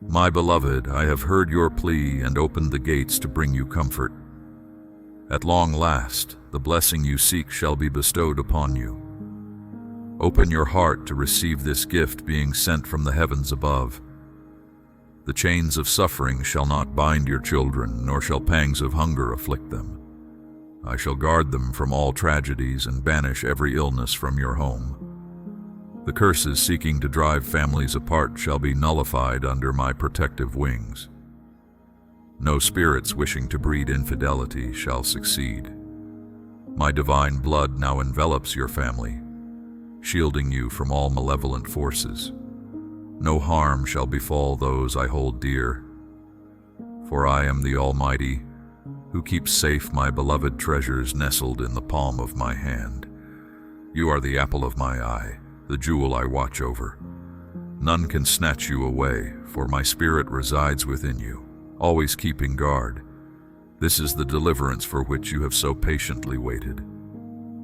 My beloved, I have heard your plea and opened the gates to bring you comfort. At long last, the blessing you seek shall be bestowed upon you. Open your heart to receive this gift being sent from the heavens above. The chains of suffering shall not bind your children, nor shall pangs of hunger afflict them. I shall guard them from all tragedies and banish every illness from your home. The curses seeking to drive families apart shall be nullified under my protective wings. No spirits wishing to breed infidelity shall succeed. My divine blood now envelops your family, shielding you from all malevolent forces. No harm shall befall those I hold dear, for I am the Almighty, who keeps safe my beloved treasures nestled in the palm of my hand. You are the apple of my eye, the jewel I watch over. None can snatch you away, for my spirit resides within you, always keeping guard. This is the deliverance for which you have so patiently waited.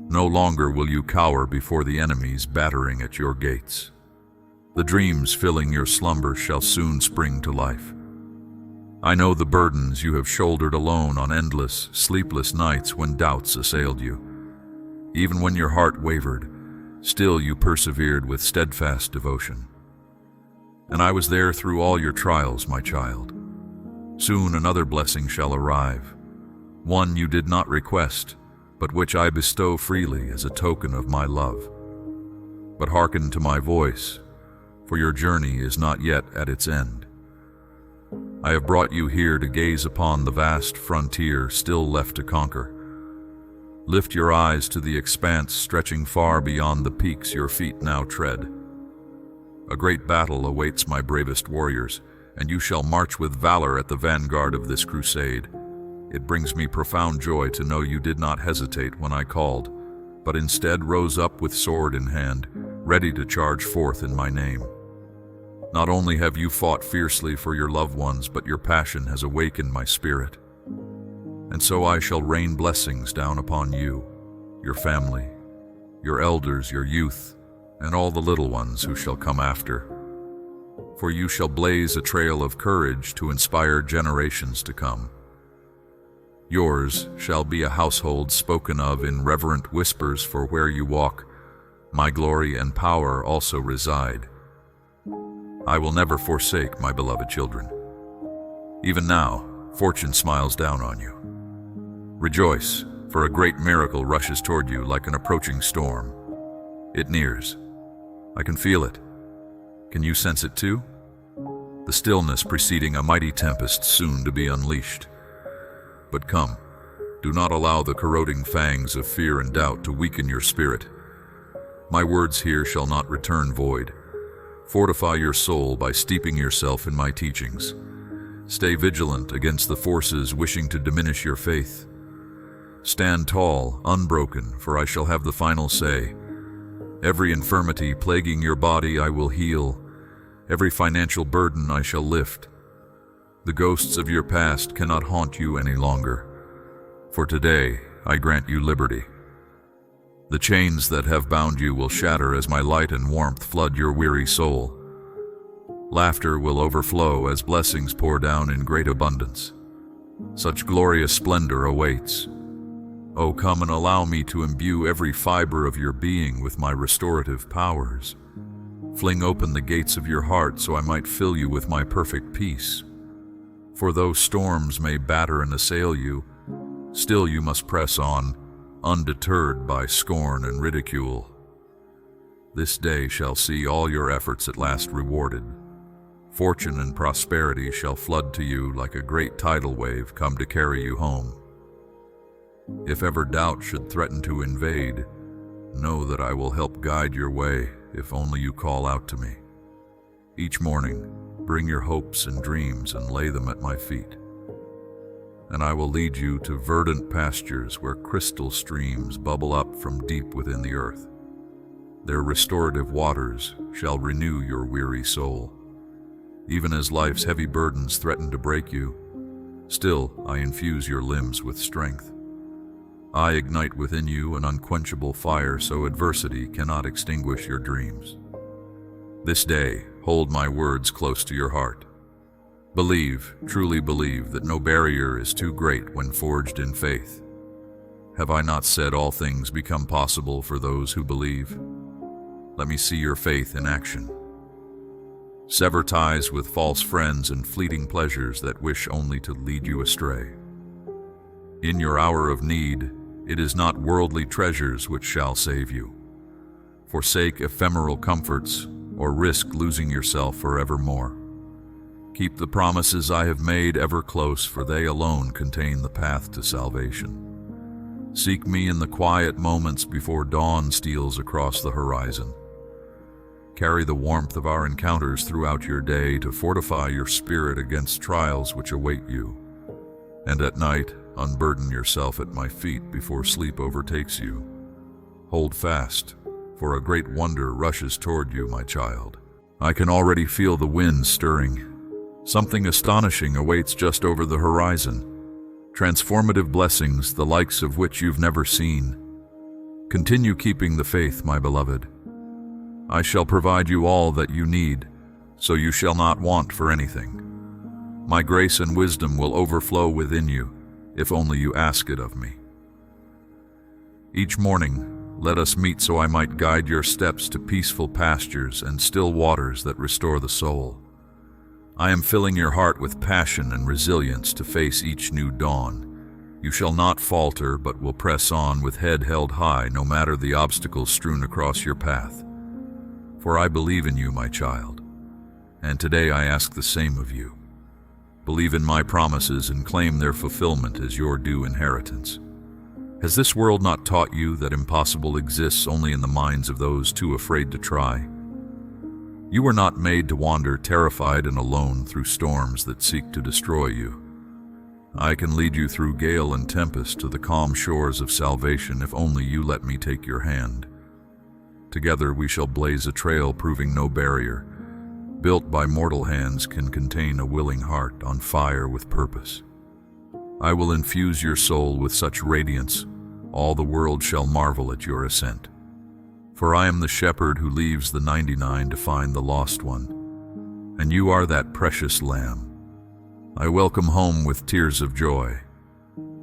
No longer will you cower before the enemies battering at your gates. The dreams filling your slumber shall soon spring to life. I know the burdens you have shouldered alone on endless, sleepless nights when doubts assailed you. Even when your heart wavered, still you persevered with steadfast devotion. And I was there through all your trials, my child. Soon another blessing shall arrive, one you did not request, but which I bestow freely as a token of my love. But hearken to my voice, for your journey is not yet at its end. I have brought you here to gaze upon the vast frontier still left to conquer. Lift your eyes to the expanse stretching far beyond the peaks your feet now tread. A great battle awaits my bravest warriors, and you shall march with valor at the vanguard of this crusade. It brings me profound joy to know you did not hesitate when I called, but instead rose up with sword in hand, ready to charge forth in my name. Not only have you fought fiercely for your loved ones, but your passion has awakened my spirit. And so I shall rain blessings down upon you, your family, your elders, your youth, and all the little ones who shall come after. For you shall blaze a trail of courage to inspire generations to come. Yours shall be a household spoken of in reverent whispers, for where you walk, my glory and power also reside. I will never forsake my beloved children. Even now, fortune smiles down on you. Rejoice, for a great miracle rushes toward you like an approaching storm. It nears. I can feel it. Can you sense it too? The stillness preceding a mighty tempest soon to be unleashed. But come, do not allow the corroding fangs of fear and doubt to weaken your spirit. My words here shall not return void. Fortify your soul by steeping yourself in my teachings. Stay vigilant against the forces wishing to diminish your faith. Stand tall, unbroken, for I shall have the final say. Every infirmity plaguing your body I will heal. Every financial burden I shall lift. The ghosts of your past cannot haunt you any longer. For today I grant you liberty. The chains that have bound you will shatter as my light and warmth flood your weary soul. Laughter will overflow as blessings pour down in great abundance. Such glorious splendor awaits. Oh, come and allow me to imbue every fiber of your being with my restorative powers. Fling open the gates of your heart so I might fill you with my perfect peace. For though storms may batter and assail you, still you must press on, undeterred by scorn and ridicule. This day shall see all your efforts at last rewarded. Fortune and prosperity shall flood to you like a great tidal wave come to carry you home. If ever doubt should threaten to invade, know that I will help guide your way if only you call out to me. Each morning, bring your hopes and dreams and lay them at my feet. And I will lead you to verdant pastures where crystal streams bubble up from deep within the earth. Their restorative waters shall renew your weary soul. Even as life's heavy burdens threaten to break you, still I infuse your limbs with strength. I ignite within you an unquenchable fire so adversity cannot extinguish your dreams. This day, hold my words close to your heart. Believe, truly believe, that no barrier is too great when forged in faith. Have I not said all things become possible for those who believe? Let me see your faith in action. Sever ties with false friends and fleeting pleasures that wish only to lead you astray. In your hour of need, it is not worldly treasures which shall save you. Forsake ephemeral comforts, or risk losing yourself forevermore. Keep the promises I have made ever close, for they alone contain the path to salvation. Seek me in the quiet moments before dawn steals across the horizon. Carry the warmth of our encounters throughout your day to fortify your spirit against trials which await you. And at night, unburden yourself at my feet before sleep overtakes you. Hold fast, for a great wonder rushes toward you, my child. I can already feel the wind stirring. Something astonishing awaits just over the horizon. Transformative blessings, the likes of which you've never seen. Continue keeping the faith, my beloved. I shall provide you all that you need, so you shall not want for anything. My grace and wisdom will overflow within you, if only you ask it of me. Each morning, let us meet so I might guide your steps to peaceful pastures and still waters that restore the soul. I am filling your heart with passion and resilience to face each new dawn. You shall not falter, but will press on with head held high no matter the obstacles strewn across your path. For I believe in you, my child, and today I ask the same of you. Believe in my promises and claim their fulfillment as your due inheritance. Has this world not taught you that impossible exists only in the minds of those too afraid to try? You were not made to wander terrified and alone through storms that seek to destroy you. I can lead you through gale and tempest to the calm shores of salvation if only you let me take your hand. Together we shall blaze a trail proving no barrier, built by mortal hands, can contain a willing heart on fire with purpose. I will infuse your soul with such radiance, all the world shall marvel at your ascent. For I am the shepherd who leaves the 99 to find the lost one, and you are that precious lamb. I welcome home with tears of joy.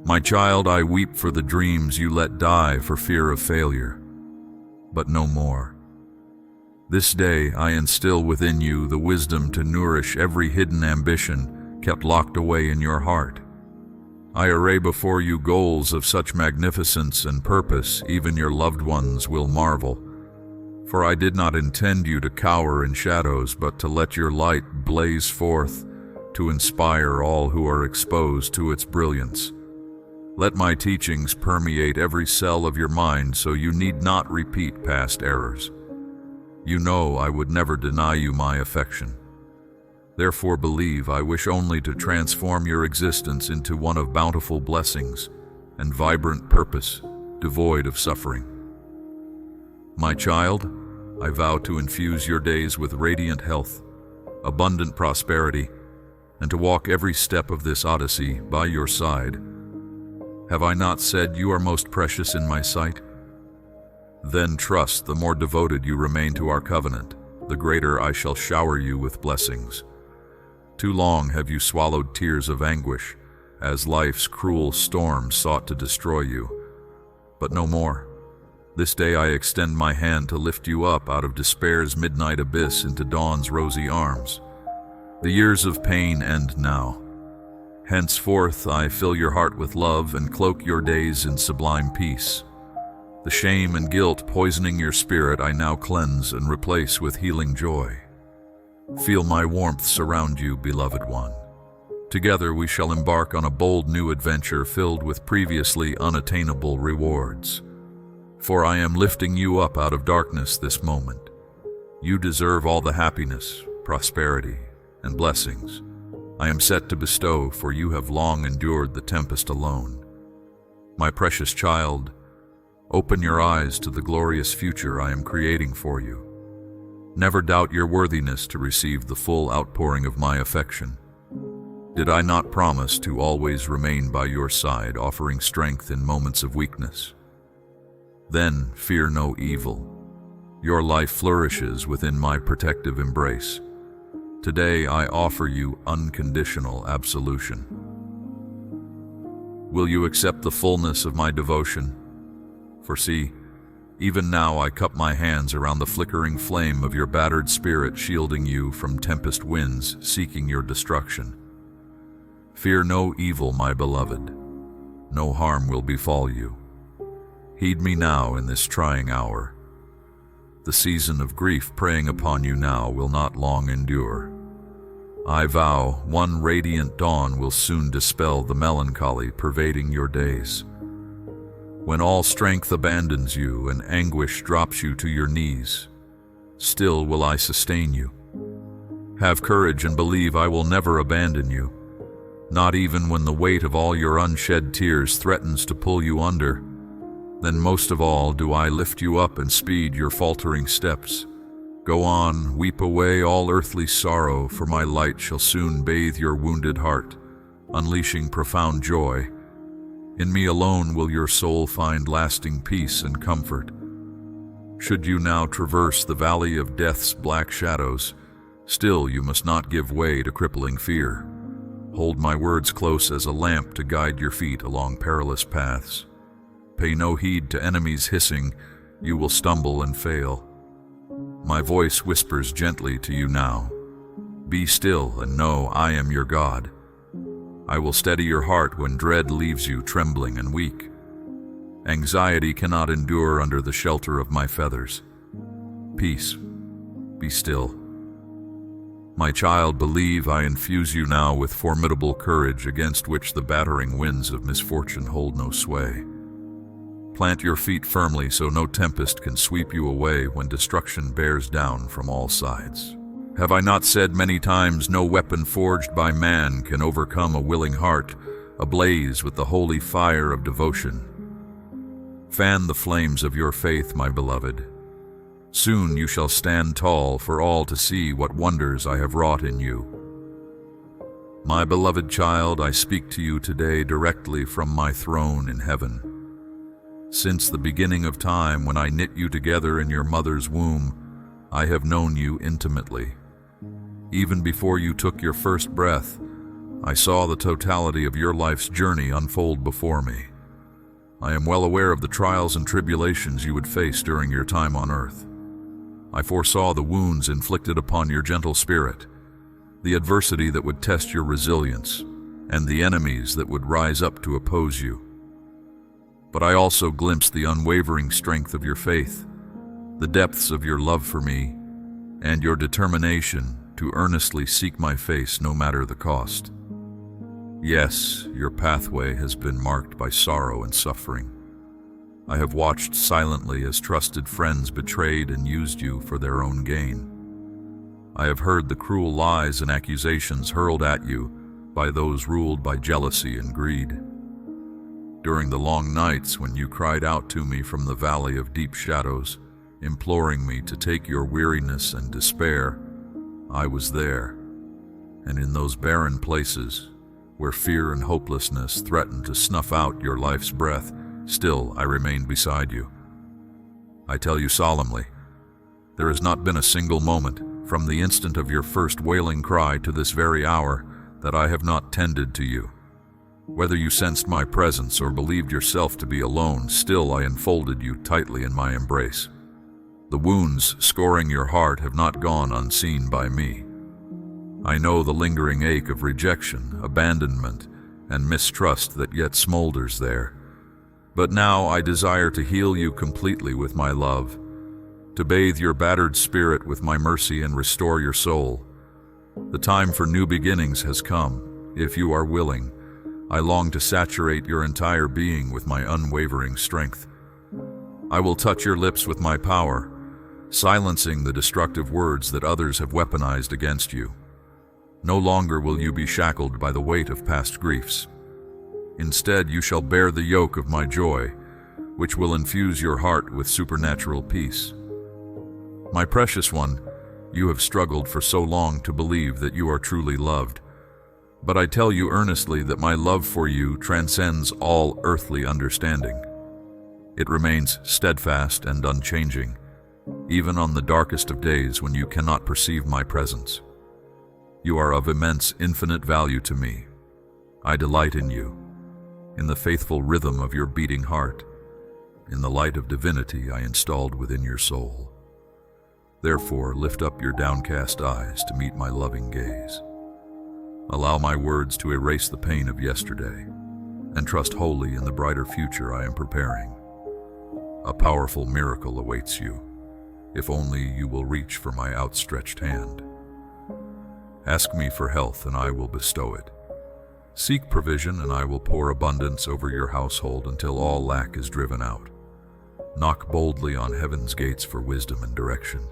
My child, I weep for the dreams you let die for fear of failure. But no more. This day I instill within you the wisdom to nourish every hidden ambition kept locked away in your heart. I array before you goals of such magnificence and purpose, even your loved ones will marvel. For I did not intend you to cower in shadows, but to let your light blaze forth, to inspire all who are exposed to its brilliance. Let my teachings permeate every cell of your mind so you need not repeat past errors. You know I would never deny you my affection. Therefore believe I wish only to transform your existence into one of bountiful blessings and vibrant purpose, devoid of suffering. My child, I vow to infuse your days with radiant health, abundant prosperity, and to walk every step of this odyssey by your side. Have I not said you are most precious in my sight? Then trust, the more devoted you remain to our covenant, the greater I shall shower you with blessings. Too long have you swallowed tears of anguish, as life's cruel storms sought to destroy you. But no more. This day I extend my hand to lift you up out of despair's midnight abyss into dawn's rosy arms. The years of pain end now. Henceforth I fill your heart with love and cloak your days in sublime peace. The shame and guilt poisoning your spirit I now cleanse and replace with healing joy. Feel my warmth surround you, beloved one. Together we shall embark on a bold new adventure filled with previously unattainable rewards. For I am lifting you up out of darkness this moment. You deserve all the happiness, prosperity, and blessings I am set to bestow, for you have long endured the tempest alone. My precious child, open your eyes to the glorious future I am creating for you. Never doubt your worthiness to receive the full outpouring of my affection. Did I not promise to always remain by your side, offering strength in moments of weakness? Then fear no evil. Your life flourishes within my protective embrace. Today I offer you unconditional absolution. Will you accept the fullness of my devotion? For see, even now I cup my hands around the flickering flame of your battered spirit, shielding you from tempest winds seeking your destruction. Fear no evil, my beloved. No harm will befall you. Heed me now in this trying hour. The season of grief preying upon you now will not long endure. I vow one radiant dawn will soon dispel the melancholy pervading your days. When all strength abandons you and anguish drops you to your knees, still will I sustain you. Have courage and believe I will never abandon you, not even when the weight of all your unshed tears threatens to pull you under. Then most of all do I lift you up and speed your faltering steps. Go on, weep away all earthly sorrow, for my light shall soon bathe your wounded heart, unleashing profound joy. In me alone will your soul find lasting peace and comfort. Should you now traverse the valley of death's black shadows, still you must not give way to crippling fear. Hold my words close as a lamp to guide your feet along perilous paths. Pay no heed to enemies hissing, you will stumble and fail. My voice whispers gently to you now. Be still and know I am your God. I will steady your heart when dread leaves you trembling and weak. Anxiety cannot endure under the shelter of my feathers. Peace, be still. My child, believe I infuse you now with formidable courage against which the battering winds of misfortune hold no sway. Plant your feet firmly so no tempest can sweep you away when destruction bears down from all sides. Have I not said many times, no weapon forged by man can overcome a willing heart, ablaze with the holy fire of devotion? Fan the flames of your faith, my beloved. Soon you shall stand tall for all to see what wonders I have wrought in you. My beloved child, I speak to you today directly from my throne in heaven. Since the beginning of time, when I knit you together in your mother's womb, I have known you intimately. Even before you took your first breath, I saw the totality of your life's journey unfold before me. I am well aware of the trials and tribulations you would face during your time on earth. I foresaw the wounds inflicted upon your gentle spirit, the adversity that would test your resilience, and the enemies that would rise up to oppose you. But I also glimpsed the unwavering strength of your faith, the depths of your love for me, and your determination to earnestly seek my face no matter the cost. Yes, your pathway has been marked by sorrow and suffering. I have watched silently as trusted friends betrayed and used you for their own gain. I have heard the cruel lies and accusations hurled at you by those ruled by jealousy and greed. During the long nights when you cried out to me from the valley of deep shadows, imploring me to take your weariness and despair, I was there. And in those barren places, where fear and hopelessness threatened to snuff out your life's breath, still I remained beside you. I tell you solemnly, there has not been a single moment, from the instant of your first wailing cry to this very hour, that I have not tended to you. Whether you sensed my presence or believed yourself to be alone, still I enfolded you tightly in my embrace. The wounds scoring your heart have not gone unseen by me. I know the lingering ache of rejection, abandonment, and mistrust that yet smolders there. But now I desire to heal you completely with my love, to bathe your battered spirit with my mercy and restore your soul. The time for new beginnings has come. If you are willing, I long to saturate your entire being with my unwavering strength. I will touch your lips with my power, silencing the destructive words that others have weaponized against you. No longer will you be shackled by the weight of past griefs. Instead, you shall bear the yoke of my joy, which will infuse your heart with supernatural peace. My precious one, you have struggled for so long to believe that you are truly loved. But I tell you earnestly that my love for you transcends all earthly understanding. It remains steadfast and unchanging, even on the darkest of days when you cannot perceive my presence. You are of immense, infinite value to me. I delight in you, in the faithful rhythm of your beating heart, in the light of divinity I installed within your soul. Therefore, lift up your downcast eyes to meet my loving gaze. Allow my words to erase the pain of yesterday, and trust wholly in the brighter future I am preparing. A powerful miracle awaits you, if only you will reach for my outstretched hand. Ask me for health, and I will bestow it. Seek provision, and I will pour abundance over your household until all lack is driven out. Knock boldly on heaven's gates for wisdom and direction.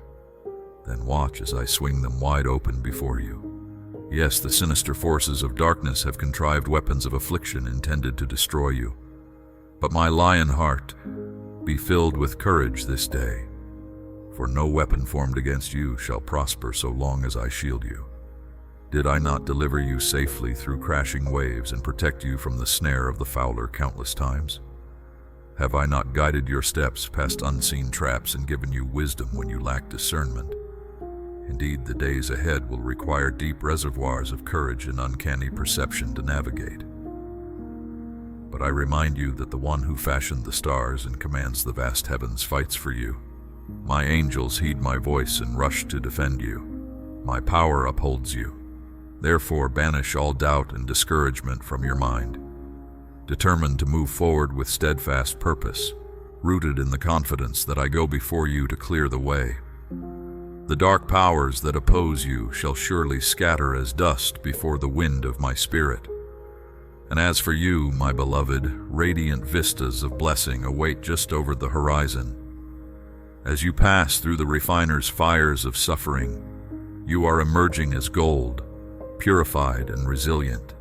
Then watch as I swing them wide open before you. Yes, the sinister forces of darkness have contrived weapons of affliction intended to destroy you. But my lion heart, be filled with courage this day, for no weapon formed against you shall prosper so long as I shield you. Did I not deliver you safely through crashing waves and protect you from the snare of the fowler countless times? Have I not guided your steps past unseen traps and given you wisdom when you lacked discernment? Indeed, the days ahead will require deep reservoirs of courage and uncanny perception to navigate. But I remind you that the one who fashioned the stars and commands the vast heavens fights for you. My angels heed my voice and rush to defend you. My power upholds you. Therefore, banish all doubt and discouragement from your mind. Determined to move forward with steadfast purpose, rooted in the confidence that I go before you to clear the way. The dark powers that oppose you shall surely scatter as dust before the wind of my spirit. And as for you, my beloved, radiant vistas of blessing await just over the horizon. As you pass through the refiner's fires of suffering, you are emerging as gold, purified and resilient.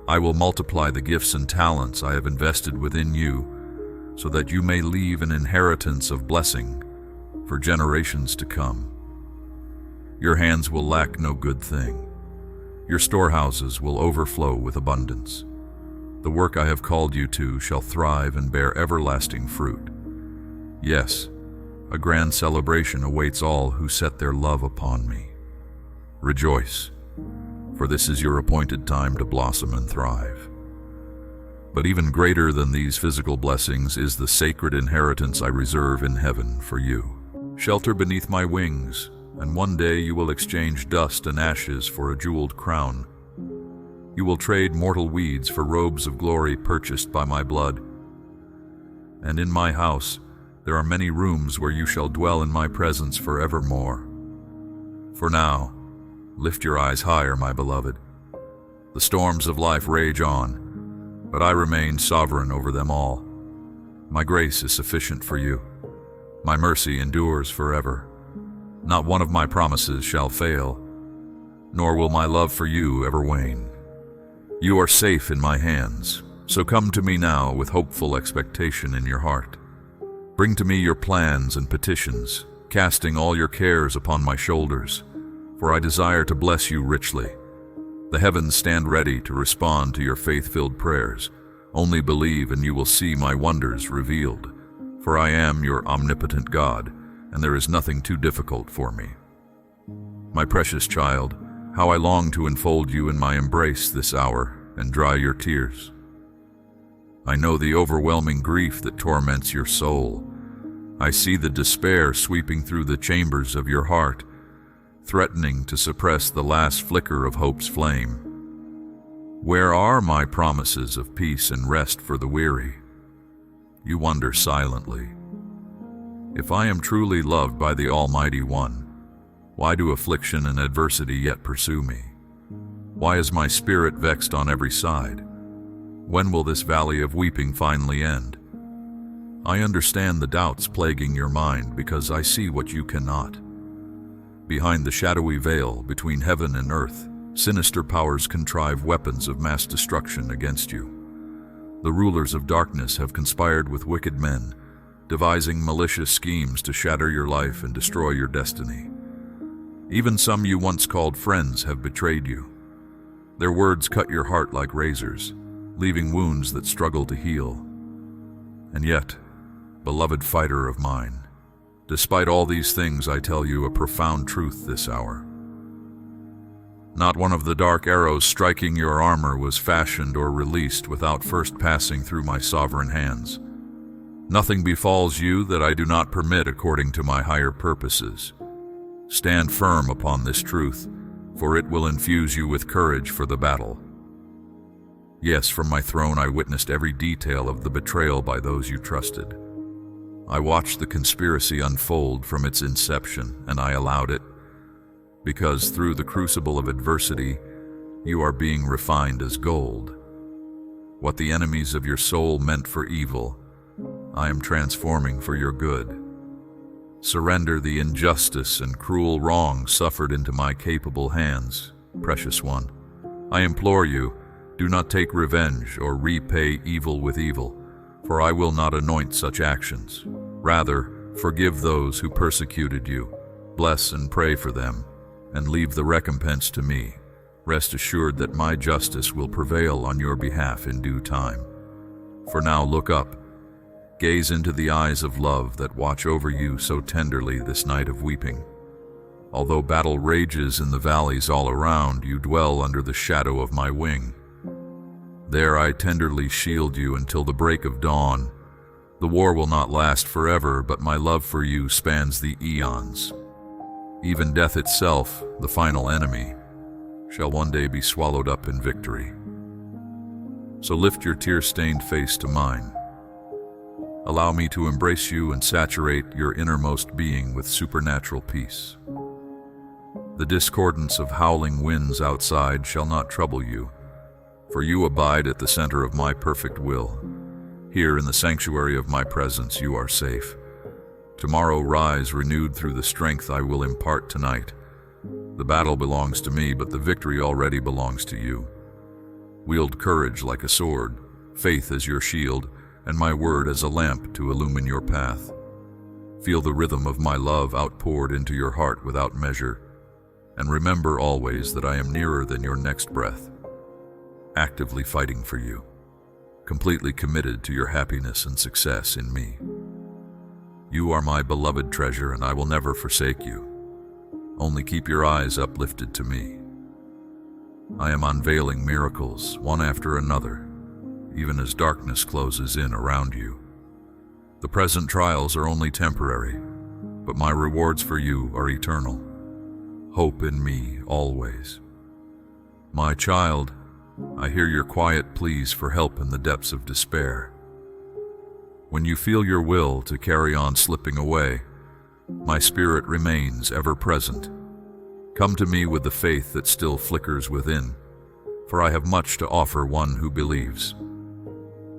I will multiply the gifts and talents I have invested within you, so that you may leave an inheritance of blessing for generations to come. Your hands will lack no good thing. Your storehouses will overflow with abundance. The work I have called you to shall thrive and bear everlasting fruit. Yes, a grand celebration awaits all who set their love upon me. Rejoice, for this is your appointed time to blossom and thrive. But even greater than these physical blessings is the sacred inheritance I reserve in heaven for you. Shelter beneath my wings, and one day you will exchange dust and ashes for a jeweled crown. You will trade mortal weeds for robes of glory purchased by my blood. And in my house there are many rooms where you shall dwell in my presence forevermore. For now, lift your eyes higher, my beloved. The storms of life rage on, but I remain sovereign over them all. My grace is sufficient for you. My mercy endures forever. Not one of my promises shall fail, nor will my love for you ever wane. You are safe in my hands, so come to me now with hopeful expectation in your heart. Bring to me your plans and petitions, casting all your cares upon my shoulders, for I desire to bless you richly. The heavens stand ready to respond to your faith-filled prayers. Only believe and you will see my wonders revealed, for I am your omnipotent God, and there is nothing too difficult for me. My precious child, how I long to enfold you in my embrace this hour and dry your tears. I know the overwhelming grief that torments your soul. I see the despair sweeping through the chambers of your heart, threatening to suppress the last flicker of hope's flame. Where are my promises of peace and rest for the weary? You wonder silently. If I am truly loved by the Almighty One, why do affliction and adversity yet pursue me? Why is my spirit vexed on every side? When will this valley of weeping finally end? I understand the doubts plaguing your mind because I see what you cannot. Behind the shadowy veil between heaven and earth, sinister powers contrive weapons of mass destruction against you. The rulers of darkness have conspired with wicked men, devising malicious schemes to shatter your life and destroy your destiny. Even some you once called friends have betrayed you. Their words cut your heart like razors, leaving wounds that struggle to heal. And yet, beloved fighter of mine, despite all these things, I tell you a profound truth this hour. Not one of the dark arrows striking your armor was fashioned or released without first passing through my sovereign hands. Nothing befalls you that I do not permit according to my higher purposes. Stand firm upon this truth, for it will infuse you with courage for the battle. Yes, from my throne I witnessed every detail of the betrayal by those you trusted. I watched the conspiracy unfold from its inception, and I allowed it, because through the crucible of adversity, you are being refined as gold. What the enemies of your soul meant for evil, I am transforming for your good. Surrender the injustice and cruel wrong suffered into my capable hands, precious one. I implore you, do not take revenge or repay evil with evil, for I will not anoint such actions. Rather, forgive those who persecuted you, bless and pray for them, and leave the recompense to me. Rest assured that my justice will prevail on your behalf in due time. For now look up. Gaze into the eyes of love that watch over you so tenderly this night of weeping. Although battle rages in the valleys all around, you dwell under the shadow of my wing. There I tenderly shield you until the break of dawn. The war will not last forever, but my love for you spans the eons. Even death itself, the final enemy, shall one day be swallowed up in victory. So lift your tear-stained face to mine. Allow me to embrace you and saturate your innermost being with supernatural peace. The discordance of howling winds outside shall not trouble you, for you abide at the center of my perfect will. Here in the sanctuary of my presence you are safe. Tomorrow rise renewed through the strength I will impart tonight. The battle belongs to me, but the victory already belongs to you. Wield courage like a sword, faith as your shield, and my word as a lamp to illumine your path. Feel the rhythm of my love outpoured into your heart without measure, and remember always that I am nearer than your next breath, actively fighting for you, completely committed to your happiness and success in me. You are my beloved treasure, and I will never forsake you. Only keep your eyes uplifted to me. I am unveiling miracles, one after another, even as darkness closes in around you. The present trials are only temporary, but my rewards for you are eternal. Hope in me always. My child, I hear your quiet pleas for help in the depths of despair. When you feel your will to carry on slipping away, my spirit remains ever present. Come to me with the faith that still flickers within, for I have much to offer one who believes.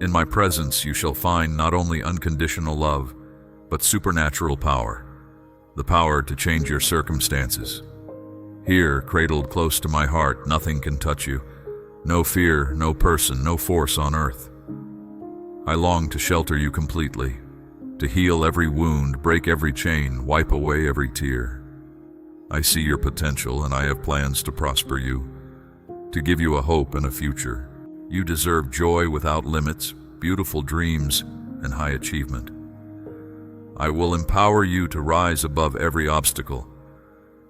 In my presence you shall find not only unconditional love, but supernatural power, the power to change your circumstances. Here, cradled close to my heart, nothing can touch you. No fear, no person, no force on earth. I long to shelter you completely, to heal every wound, break every chain, wipe away every tear. I see your potential, and I have plans to prosper you, to give you a hope and a future. You deserve joy without limits, beautiful dreams, and high achievement. I will empower you to rise above every obstacle,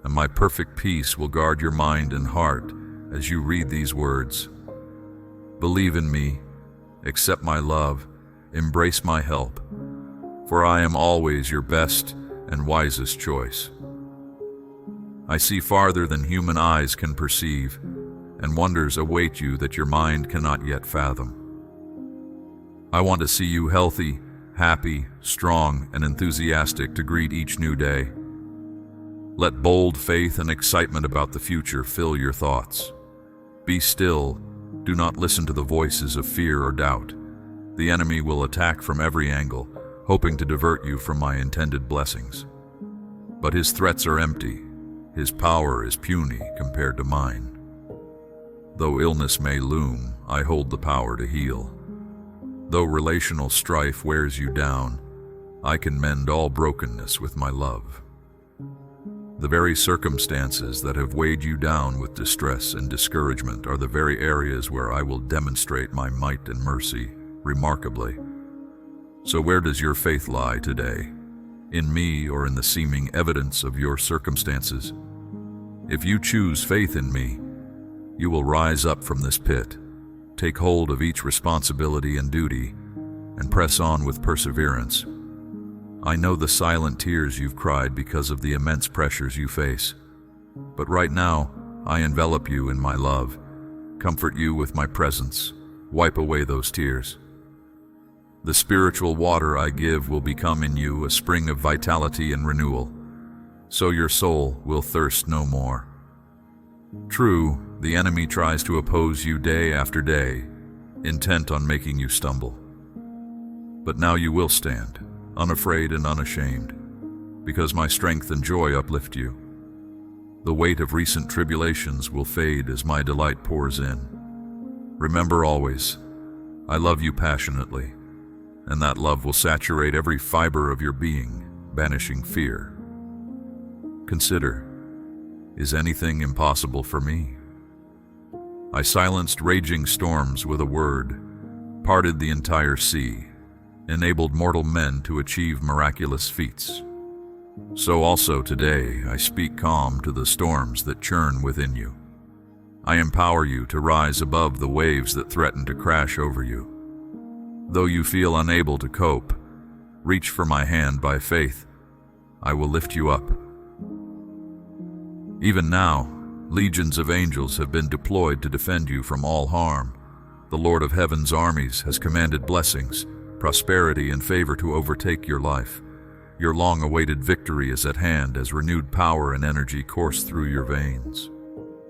and my perfect peace will guard your mind and heart as you read these words. Believe in me, accept my love, embrace my help, for I am always your best and wisest choice. I see farther than human eyes can perceive, and wonders await you that your mind cannot yet fathom. I want to see you healthy, happy, strong, and enthusiastic to greet each new day. Let bold faith and excitement about the future fill your thoughts. Be still. Do not listen to the voices of fear or doubt. The enemy will attack from every angle, hoping to divert you from my intended blessings. But his threats are empty. His power is puny compared to mine. Though illness may loom, I hold the power to heal. Though relational strife wears you down, I can mend all brokenness with my love. The very circumstances that have weighed you down with distress and discouragement are the very areas where I will demonstrate my might and mercy remarkably. So where does your faith lie today? In me or in the seeming evidence of your circumstances? If you choose faith in me, You will rise up from this pit, take hold of each responsibility and duty, and press on with perseverance. I know the silent tears you've cried because of the immense pressures you face. But right now, I envelop you in my love, comfort you with my presence, wipe away those tears. The spiritual water I give will become in you a spring of vitality and renewal, so your soul will thirst no more. True, the enemy tries to oppose you day after day, intent on making you stumble. But now you will stand, unafraid and unashamed, because my strength and joy uplift you. The weight of recent tribulations will fade as my delight pours in. Remember always, I love you passionately, and that love will saturate every fiber of your being, banishing fear. Consider, is anything impossible for me? I silenced raging storms with a word, parted the entire sea, enabled mortal men to achieve miraculous feats. So also today I speak calm to the storms that churn within you. I empower you to rise above the waves that threaten to crash over you. Though you feel unable to cope, reach for my hand by faith. I will lift you up. Even now, legions of angels have been deployed to defend you from all harm. The Lord of Heaven's armies has commanded blessings, prosperity, and favor to overtake your life. Your long-awaited victory is at hand as renewed power and energy course through your veins.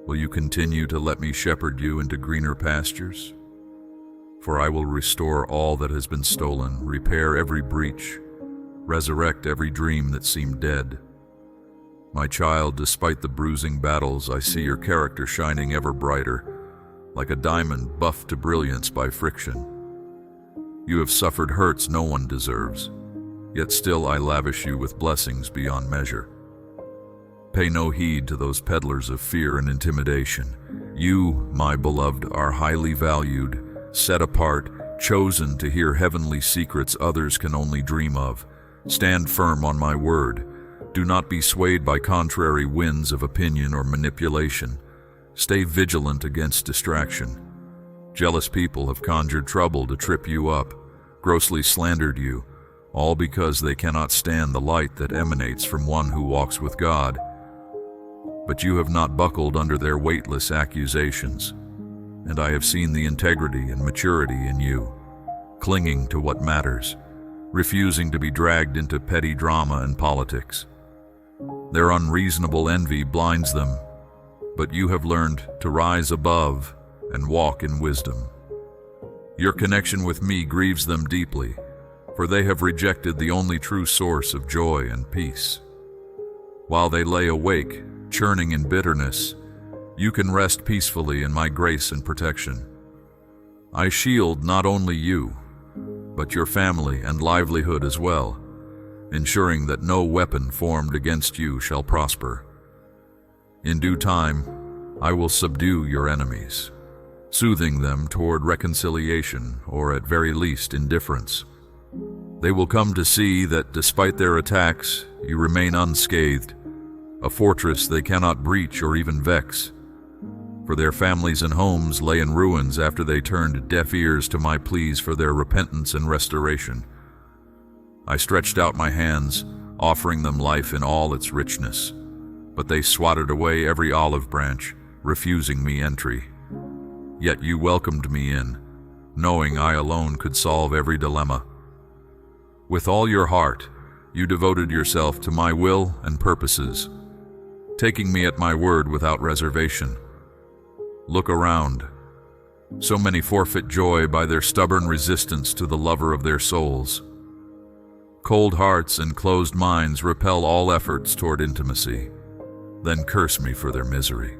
Will you continue to let me shepherd you into greener pastures? For I will restore all that has been stolen, repair every breach, resurrect every dream that seemed dead. My child, despite the bruising battles, I see your character shining ever brighter, like a diamond buffed to brilliance by friction. You have suffered hurts no one deserves, yet still I lavish you with blessings beyond measure. Pay no heed to those peddlers of fear and intimidation. You, my beloved, are highly valued, set apart, chosen to hear heavenly secrets others can only dream of. Stand firm on my word. Do not be swayed by contrary winds of opinion or manipulation. Stay vigilant against distraction. Jealous people have conjured trouble to trip you up, grossly slandered you, all because they cannot stand the light that emanates from one who walks with God. But you have not buckled under their weightless accusations, and I have seen the integrity and maturity in you, clinging to what matters, refusing to be dragged into petty drama and politics. Their unreasonable envy blinds them, but you have learned to rise above and walk in wisdom. Your connection with me grieves them deeply, for they have rejected the only true source of joy and peace. While they lay awake, churning in bitterness, you can rest peacefully in my grace and protection. I shield not only you, but your family and livelihood as well, ensuring that no weapon formed against you shall prosper. In due time, I will subdue your enemies, soothing them toward reconciliation or at very least indifference. They will come to see that despite their attacks, you remain unscathed, a fortress they cannot breach or even vex. For their families and homes lay in ruins after they turned deaf ears to my pleas for their repentance and restoration. I stretched out my hands, offering them life in all its richness, but they swatted away every olive branch, refusing me entry. Yet you welcomed me in, knowing I alone could solve every dilemma. With all your heart, you devoted yourself to my will and purposes, taking me at my word without reservation. Look around. So many forfeit joy by their stubborn resistance to the lover of their souls. Cold hearts and closed minds repel all efforts toward intimacy, then curse me for their misery.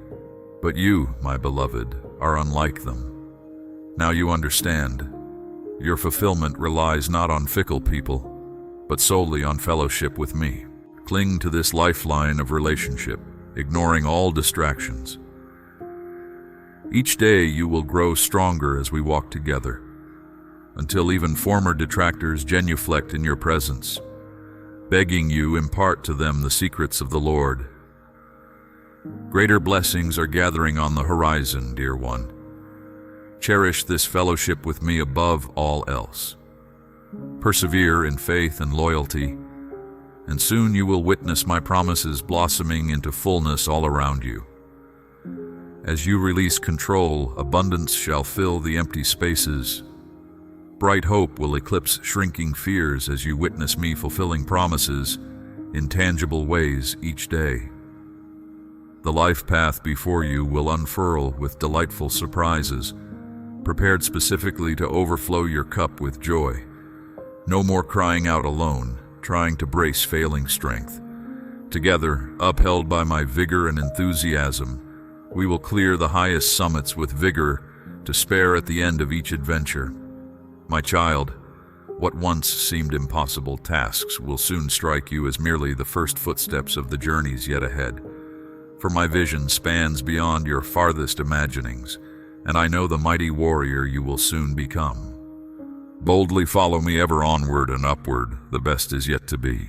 But you, my beloved, are unlike them. Now you understand. Your fulfillment relies not on fickle people, but solely on fellowship with me. Cling to this lifeline of relationship, ignoring all distractions. Each day you will grow stronger as we walk together, until even former detractors genuflect in your presence, begging you impart to them the secrets of the Lord. Greater blessings are gathering on the horizon, dear one. Cherish this fellowship with me above all else. Persevere in faith and loyalty, and soon you will witness my promises blossoming into fullness all around you. As you release control, abundance shall fill the empty spaces. Bright hope will eclipse shrinking fears as you witness me fulfilling promises in tangible ways each day. The life path before you will unfurl with delightful surprises, prepared specifically to overflow your cup with joy. No more crying out alone, trying to brace failing strength. Together, upheld by my vigor and enthusiasm, we will clear the highest summits with vigor to spare at the end of each adventure. My child, what once seemed impossible tasks will soon strike you as merely the first footsteps of the journeys yet ahead. For my vision spans beyond your farthest imaginings, and I know the mighty warrior you will soon become. Boldly follow me ever onward and upward, the best is yet to be.